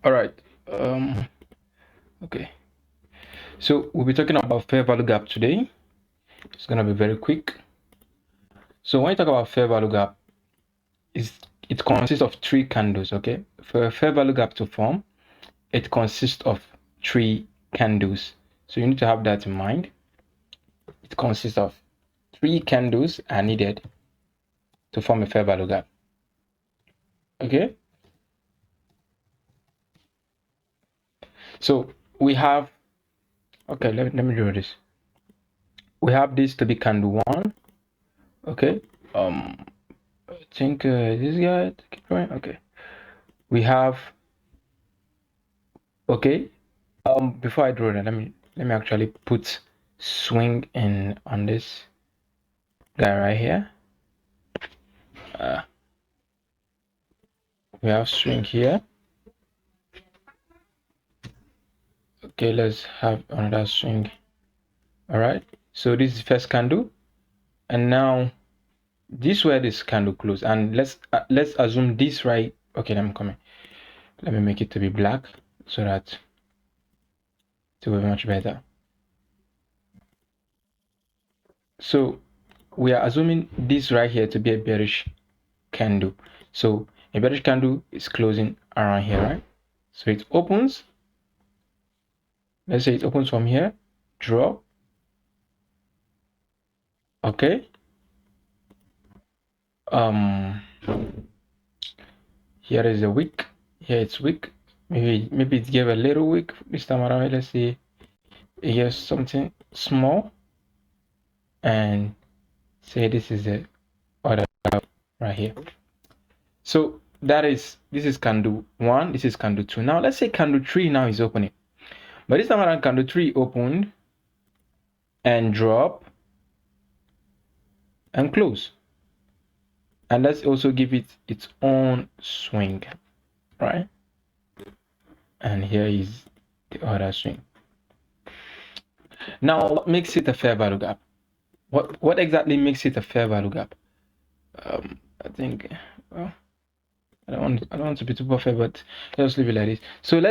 All right. Okay. So we'll be talking about fair value gap today. It's gonna be very quick. So when you talk about fair value gap, it consists of three candles. Okay. For a fair value gap to form, it consists of three candles. So you need to have that in mind. It consists of three candles are needed to form a fair value gap. Okay. So we have. Okay. Let me draw this. We have this to be candle one. Okay. I think this guy. Keep going. Okay. We have. Okay. Before I draw that, let me actually put swing in on this guy right here. We have swing here. Okay, let's have another swing. All right. So this is first candle, and now this where this candle close, and let's assume this right. Okay, I'm coming. Let me make it to be black so that it will be much better. So we are assuming this right here to be a bearish candle. So a bearish candle is closing around here, right? So it opens. Let's say it opens from here, drop. Okay. Here is a wick. Here it's wick. Maybe it gave a little wick this time around. Let's see. It gives something small, and say this is the other right here. So this is candle one. This is candle two. Now let's say candle three now is opening. But this time around, candle 3 opened and drop and close. And let's also give it its own swing, right? And here is the other swing. Now, what makes it a fair value gap? What exactly makes it a fair value gap? I think, well, I don't want to be too perfect, but let's leave it like this. So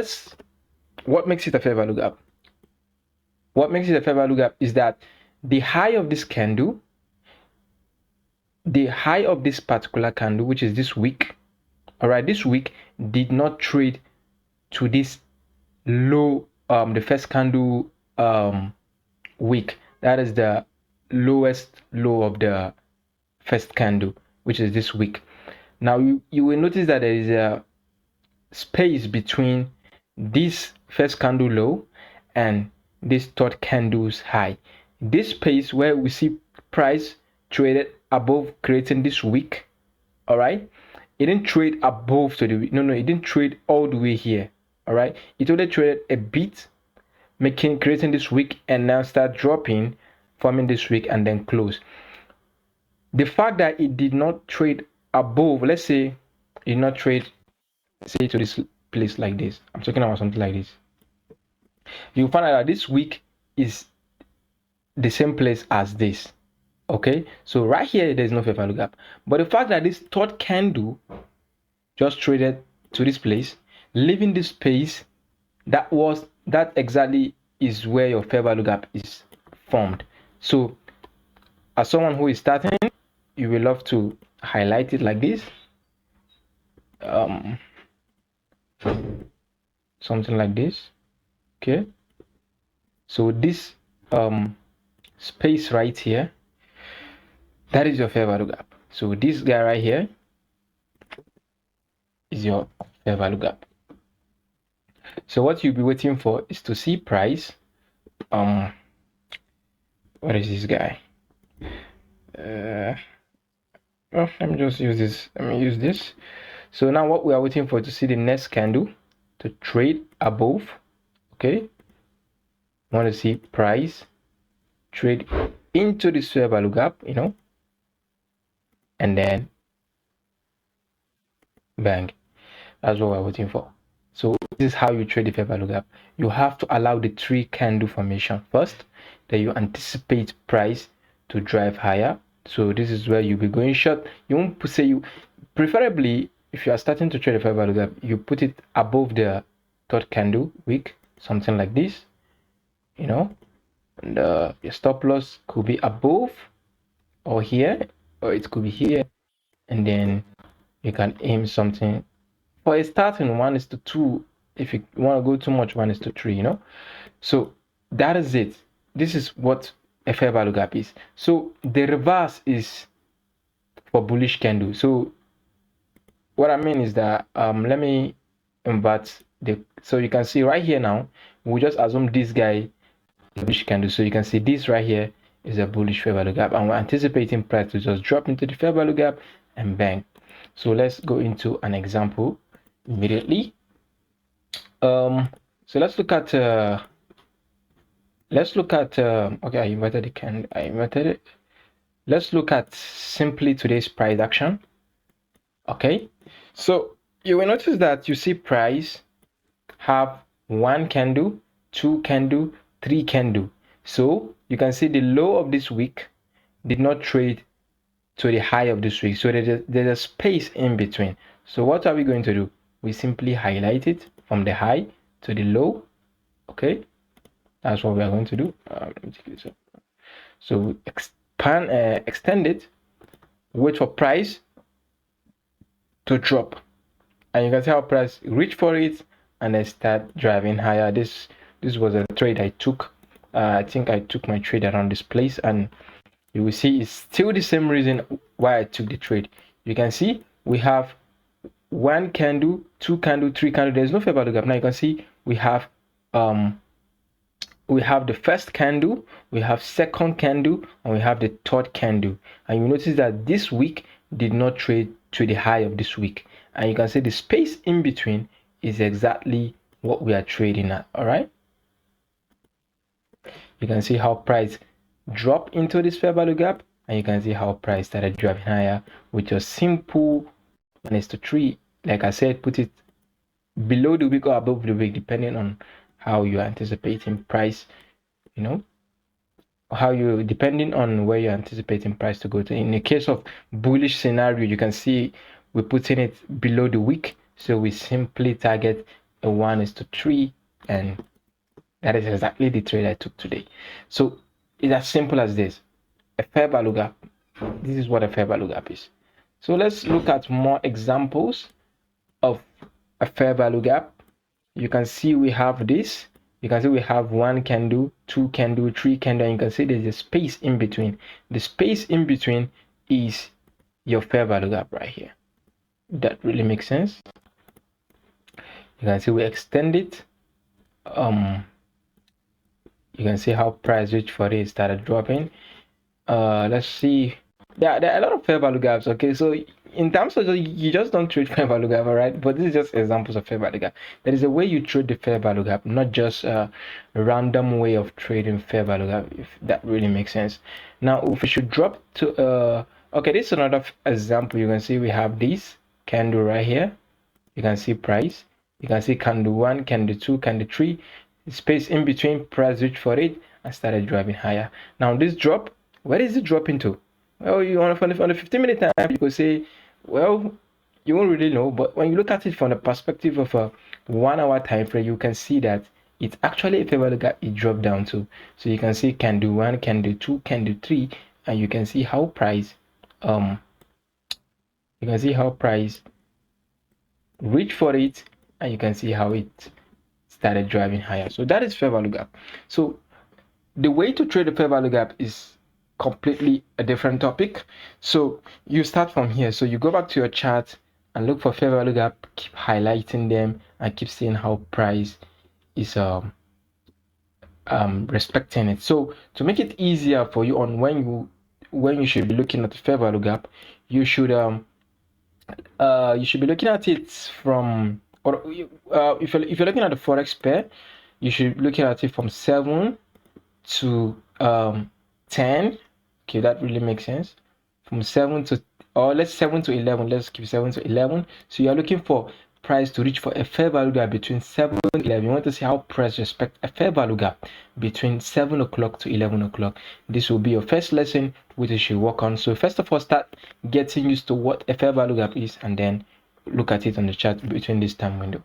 what makes it a fair value gap? What makes it a fair value gap is that the high of this candle, the high of this particular candle, which is this wick, all right, this wick did not trade to this low, the first candle wick. That is the lowest low of the first candle, which is this wick. Now you will notice that there is a space between this first candle low and this third candle's high. This space where we see price traded above creating this wick, all right, it didn't trade above to the wick. No, it didn't trade all the way here, all right. It only traded a bit, creating this wick, and now start dropping, forming this wick, and then close. The fact that it did not trade above, let's say it did not trade, say, to this place like this. I'm talking about something like this. You find out that this wick is the same place as this. Okay, so right here there's no fair value gap, but the fact that this third candle just traded to this place, leaving this space, that exactly is where your fair value gap is formed. So as someone who is starting, you will love to highlight it like this, something like this. Okay, so this space right here, that is your fair value gap. So this guy right here is your fair value gap. So what you'll be waiting for is to see price. What is this guy? Well, let me just use this. Let me use this. So now what we are waiting for to see the next candle to trade above. Okay, want to see price trade into this fair value gap, and then bang. That's what we're waiting for. So this is how you trade the fair value gap. You have to allow the three candle formation first, then you anticipate price to drive higher. So this is where you'll be going short. You won't say preferably if you are starting to trade the fair value gap, you put it above the third candle wick, something like this, you know. And your stop loss could be above or here, or it could be here, and then you can aim something for a starting 1:2. If you want to go too much, 1:3, you know. So that is it. This is what a fair value gap is. So the reverse is for bullish candle. So what I mean is that let me invert the, so you can see right here now, we just assume this guy bullish candle. So you can see this right here is a bullish fair value gap, and we're anticipating price to just drop into the fair value gap and bang. So let's go into an example immediately. So let's look at okay, I inverted the candle, I inverted it. Let's look at simply today's price action. Okay, so you will notice that you see price have 1 candle, 2 candle, 3 candle. So you can see the low of this week did not trade to the high of this week. So there's a space in between. So what are we going to do? We simply highlight it from the high to the low. Okay, that's what we are going to do. Let me take this up. So extend it, wait for price to drop, and you can see how price reach for it and then start driving higher. This was a trade I took. I think I took my trade around this place, and you will see it's still the same reason why I took the trade. You can see we have 1 candle, 2 candle, 3 candle. There's no fair value gap. Now you can see we have the first candle, we have second candle, and we have the third candle. And you notice that this week did not trade to the high of this week, and you can see the space in between is exactly what we are trading at. All right, you can see how price dropped into this fair value gap, and you can see how price started driving higher with your simple 1:3. Like I said, put it below the wick or above the wick, depending on how you're anticipating price, you know, depending on where you're anticipating price to go to. In the case of bullish scenario, you can see we're putting it below the wick, so we simply target a 1:3, and that is exactly the trade I took today. So it's as simple as this. A fair value gap. This is what a fair value gap is. So let's look at more examples of a fair value gap. You can see we have this. You can see we have 1 candle, 2 candle, 3 candle, and you can see there's a space in between. The space in between is your fair value gap right here. That really makes sense. You can see we extend it. You can see how price reached for it started dropping. Let's see. Yeah, there are a lot of fair value gaps. Okay, so in terms of you just don't trade fair value gap, all right? But this is just examples of fair value gap. There is a way you trade the fair value gap, not just a random way of trading fair value gap, if that really makes sense. Now, if we should drop to okay, this is another example. You can see we have this candle right here. You can see price. You can see candle 1, candle 2, candle 3. The space in between, price reached for it and started driving higher. Now this drop, where is it dropping to? Well, you want on the 15-minute time, you could say, well, you won't really know. But when you look at it from the perspective of a 1 hour time frame, you can see that it's actually a fair value gap it dropped down to. So you can see candle 1, candle 2, candle 3, and you can see how price reached for it, and you can see how it started driving higher. So that is fair value gap. So the way to trade the fair value gap is completely a different topic. So you start from here. So you go back to your chart and look for fair value gap, keep highlighting them, and keep seeing how price is respecting it. So to make it easier for you on when you should be looking at the fair value gap, you should be looking at it from, or if you're looking at the forex pair, you should be looking at it from 7 to 10. Okay, that really makes sense. From 7 to, or let's 7 to 11. Let's keep 7 to 11. So you're looking for price to reach for a fair value gap between 7 and 11. You want to see how price respect a fair value gap between 7 o'clock to 11 o'clock. This will be your first lesson, which you should work on. So first of all, start getting used to what a fair value gap is, and then look at it on the chart between this time window.